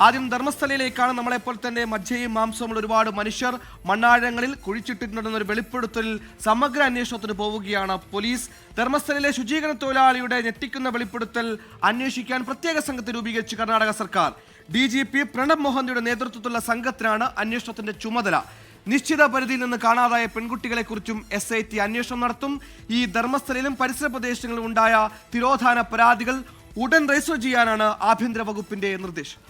ആദ്യം ധർമ്മസ്ഥലയിലേക്കാണ്. നമ്മളെപ്പോൾ തന്നെ മജ്ജയും മാംസവും ഒരുപാട് മനുഷ്യർ മണ്ണാഴങ്ങളിൽ കുഴിച്ചിട്ടിട്ടുണ്ടെന്നൊരു വെളിപ്പെടുത്തലിൽ സമഗ്ര അന്വേഷണത്തിന് പോവുകയാണ് പോലീസ്. ധർമ്മസ്ഥലയിലെ ശുചീകരണ തൊഴിലാളിയുടെ ഞെട്ടിക്കുന്ന വെളിപ്പെടുത്തൽ അന്വേഷിക്കാൻ പ്രത്യേക സംഘത്തെ രൂപീകരിച്ച് കർണാടക സർക്കാർ. DGP പ്രണബ് മോഹന്തിയുടെ നേതൃത്വത്തിലുള്ള സംഘത്തിനാണ് അന്വേഷണത്തിന്റെ ചുമതല. നിശ്ചിത പരിധിയിൽ നിന്ന് കാണാതായ പെൺകുട്ടികളെക്കുറിച്ചും SIT അന്വേഷണം നടത്തും. ഈ ധർമ്മസ്ഥലയിലും പരിസര പ്രദേശങ്ങളിലും ഉണ്ടായ തിരോധാന പരാതികൾ ഉടൻ രജിസ്റ്റർ ചെയ്യാനാണ് ആഭ്യന്തര വകുപ്പിന്റെ നിർദ്ദേശം.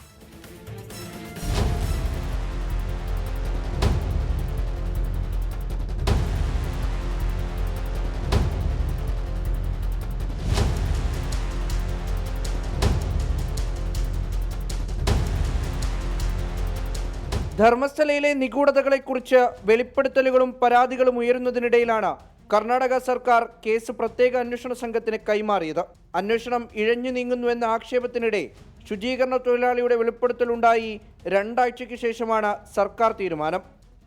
ധർമ്മസ്ഥലയിലെ നിഗൂഢതകളെക്കുറിച്ച് വെളിപ്പെടുത്തലുകളും പരാതികളും ഉയരുന്നതിനിടയിലാണ് കർണാടക സർക്കാർ കേസ് പ്രത്യേക അന്വേഷണ സംഘത്തിന് കൈമാറിയത്. അന്വേഷണം ഇഴഞ്ഞു നീങ്ങുന്നുവെന്ന ആക്ഷേപത്തിനിടെ ശുചീകരണ തൊഴിലാളിയുടെ വെളിപ്പെടുത്തലുണ്ടായി 2 ആഴ്ചയ്ക്ക് ശേഷമാണ് സർക്കാർ തീരുമാനം.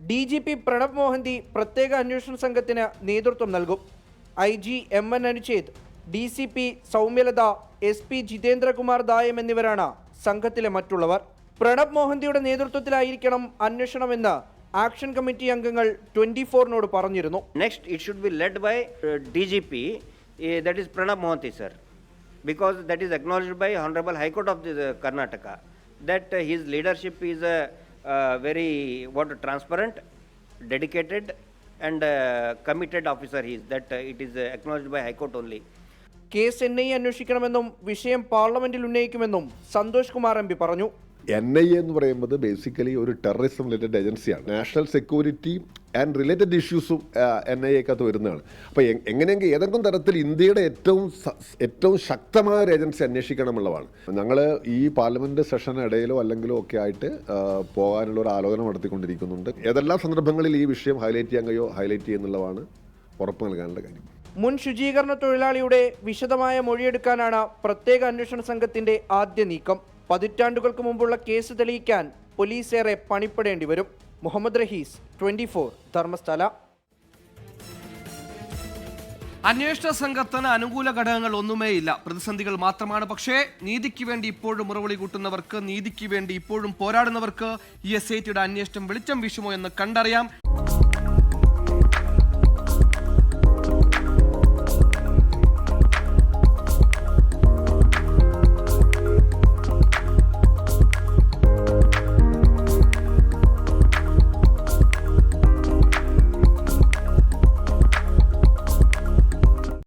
DGP പ്രണബ് മോഹന്തി പ്രത്യേക അന്വേഷണ സംഘത്തിന് നേതൃത്വം നൽകും. IG MN അനുച്ഛേദ്, DCP Soumyalatha, SP Jithendrakumar ദായം എന്നിവരാണ് സംഘത്തിലെ മറ്റുള്ളവർ. പ്രണബ് മോഹന്തിയുടെ നേതൃത്വത്തിലായിരിക്കണം അന്വേഷണമെന്ന് ആക്ഷൻ കമ്മിറ്റി അംഗങ്ങൾ 24നോട് പറഞ്ഞിരുന്നു. Next, it should be led by DGP, that is Pranab Mohanty sir, because that is acknowledged by Honorable High Court of the Karnataka, that his leadership is very transparent, dedicated and committed officer he is, that it is acknowledged by High Court only. Case NIA അന്വേഷിക്കണമെന്നും വിഷയം പാർലമെന്റിൽ ഉന്നയിക്കുമെന്നും Santhosh Kumar MP പറഞ്ഞു. NIA എന്ന് പറയുന്നത് basically ഒരു terrorism related ഏജൻസിയാണ്. National security and related ഇഷ്യൂസും NIAക്കകത്ത് വരുന്നതാണ്. അപ്പോൾ എങ്ങനെയെങ്കിൽ ഏതെങ്കിലും തരത്തിൽ ഇന്ത്യയുടെ ഏറ്റവും ശക്തമായ ഒരു ഏജൻസി അന്വേഷിക്കണമെന്നുള്ളതാണ്. ഞങ്ങൾ ഈ പാർലമെന്റ് സെഷന് ഇടയിലോ അല്ലെങ്കിലോ ഒക്കെ ആയിട്ട് പോകാനുള്ള ഒരു ആലോചന നടത്തിക്കൊണ്ടിരിക്കുന്നുണ്ട്. ഏതെല്ലാം സന്ദർഭങ്ങളിൽ ഈ വിഷയം ഹൈലൈറ്റ് ചെയ്യാൻ കഴിയോ ഹൈലൈറ്റ് ചെയ്യുന്നുള്ളതാണ് ഉറപ്പ് നൽകാനുള്ള കാര്യം. മുൻ ശുചീകരണ തൊഴിലാളിയുടെ വിശദമായ മൊഴിയെടുക്കാനാണ് പ്രത്യേക അന്വേഷണ സംഘത്തിന്റെ ആദ്യ നീക്കം. പതിറ്റാണ്ടുകൾക്ക് മുമ്പുള്ള കേസ് തെളിയിക്കാൻ പോലീസ് ഏറെ പണിപ്പെടേണ്ടി വരും. മുഹമ്മദ് റഹീസ്, 24, ധർമ്മസ്ഥല. അന്വേഷണ സംഘത്തിന് അനുകൂല ഘടകങ്ങൾ ഒന്നുമേയില്ല, പ്രതിസന്ധികൾ മാത്രമാണ്. പക്ഷേ നീതിക്ക് വേണ്ടി ഇപ്പോഴും മുറവിളി കൂട്ടുന്നവർക്ക്, നീതിക്ക് വേണ്ടി ഇപ്പോഴും പോരാടുന്നവർക്ക് ഈ SITയുടെ അന്വേഷണം വെളിച്ചം വീശുമോ എന്ന് കണ്ടറിയാം.